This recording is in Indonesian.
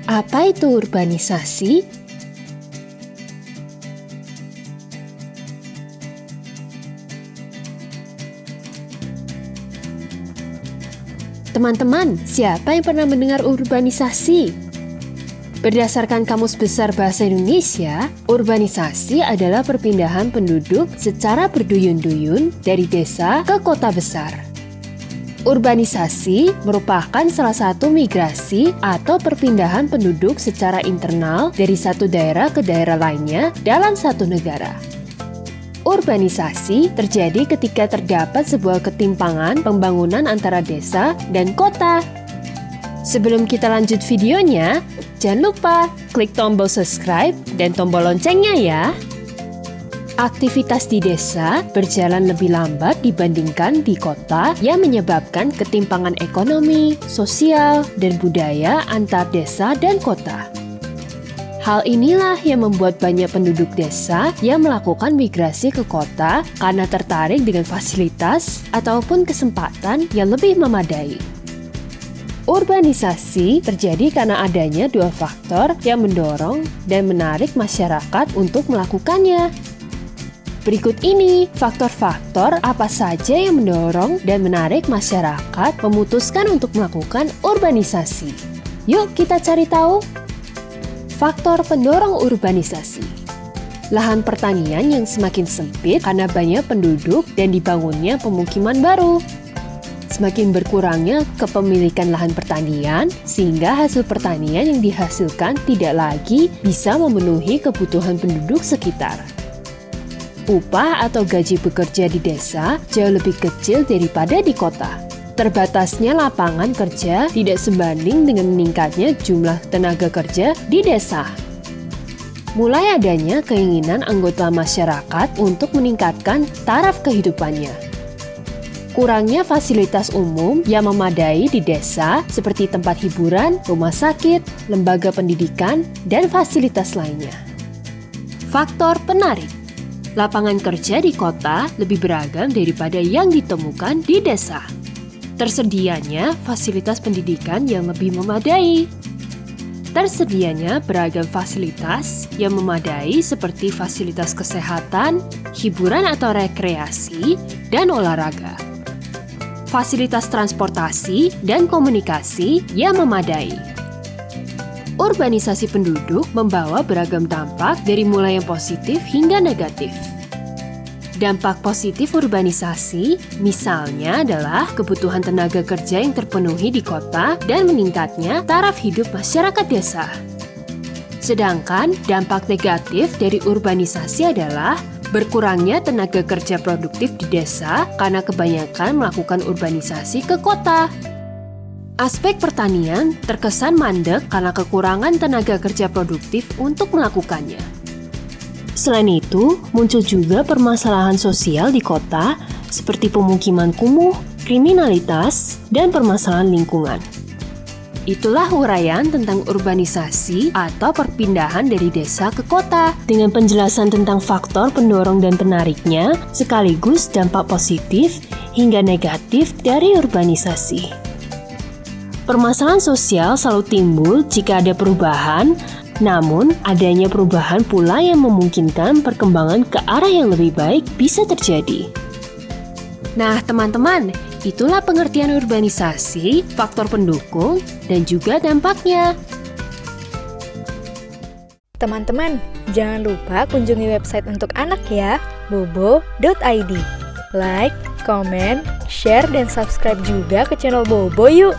Apa itu urbanisasi? Teman-teman, siapa yang pernah mendengar urbanisasi? Berdasarkan Kamus Besar Bahasa Indonesia, urbanisasi adalah perpindahan penduduk secara berduyun-duyun dari desa ke kota besar. Urbanisasi merupakan salah satu migrasi atau perpindahan penduduk secara internal dari satu daerah ke daerah lainnya dalam satu negara. Urbanisasi terjadi ketika terdapat sebuah ketimpangan pembangunan antara desa dan kota. Sebelum kita lanjut videonya, jangan lupa klik tombol subscribe dan tombol loncengnya ya. Aktivitas di desa berjalan lebih lambat dibandingkan di kota yang menyebabkan ketimpangan ekonomi, sosial, dan budaya antar desa dan kota. Hal inilah yang membuat banyak penduduk desa yang melakukan migrasi ke kota karena tertarik dengan fasilitas ataupun kesempatan yang lebih memadai. Urbanisasi terjadi karena adanya dua faktor yang mendorong dan menarik masyarakat untuk melakukannya. Berikut ini faktor-faktor apa saja yang mendorong dan menarik masyarakat memutuskan untuk melakukan urbanisasi. Yuk kita cari tahu. Faktor pendorong urbanisasi. Lahan pertanian yang semakin sempit karena banyak penduduk dan dibangunnya pemukiman baru. Semakin berkurangnya kepemilikan lahan pertanian, sehingga hasil pertanian yang dihasilkan tidak lagi bisa memenuhi kebutuhan penduduk sekitar. Upah atau gaji bekerja di desa jauh lebih kecil daripada di kota. Terbatasnya lapangan kerja tidak sebanding dengan meningkatnya jumlah tenaga kerja di desa. Mulai adanya keinginan anggota masyarakat untuk meningkatkan taraf kehidupannya. Kurangnya fasilitas umum yang memadai di desa seperti tempat hiburan, rumah sakit, lembaga pendidikan, dan fasilitas lainnya. Faktor penarik. Lapangan kerja di kota lebih beragam daripada yang ditemukan di desa. Tersedianya fasilitas pendidikan yang lebih memadai. Tersedianya beragam fasilitas yang memadai seperti fasilitas kesehatan, hiburan atau rekreasi, dan olahraga. Fasilitas transportasi dan komunikasi yang memadai. Urbanisasi penduduk membawa beragam dampak dari mulai yang positif hingga negatif. Dampak positif urbanisasi misalnya adalah kebutuhan tenaga kerja yang terpenuhi di kota dan meningkatnya taraf hidup masyarakat desa. Sedangkan dampak negatif dari urbanisasi adalah berkurangnya tenaga kerja produktif di desa karena kebanyakan melakukan urbanisasi ke kota. Aspek pertanian terkesan mandek karena kekurangan tenaga kerja produktif untuk melakukannya. Selain itu, muncul juga permasalahan sosial di kota seperti pemukiman kumuh, kriminalitas, dan permasalahan lingkungan. Itulah uraian tentang urbanisasi atau perpindahan dari desa ke kota dengan penjelasan tentang faktor pendorong dan penariknya sekaligus dampak positif hingga negatif dari urbanisasi. Permasalahan sosial selalu timbul jika ada perubahan, namun adanya perubahan pula yang memungkinkan perkembangan ke arah yang lebih baik bisa terjadi. Nah teman-teman, itulah pengertian urbanisasi, faktor pendukung, dan juga dampaknya. Teman-teman, jangan lupa kunjungi website untuk anak ya, bobo.id. Like, comment, share, dan subscribe juga ke channel Bobo yuk!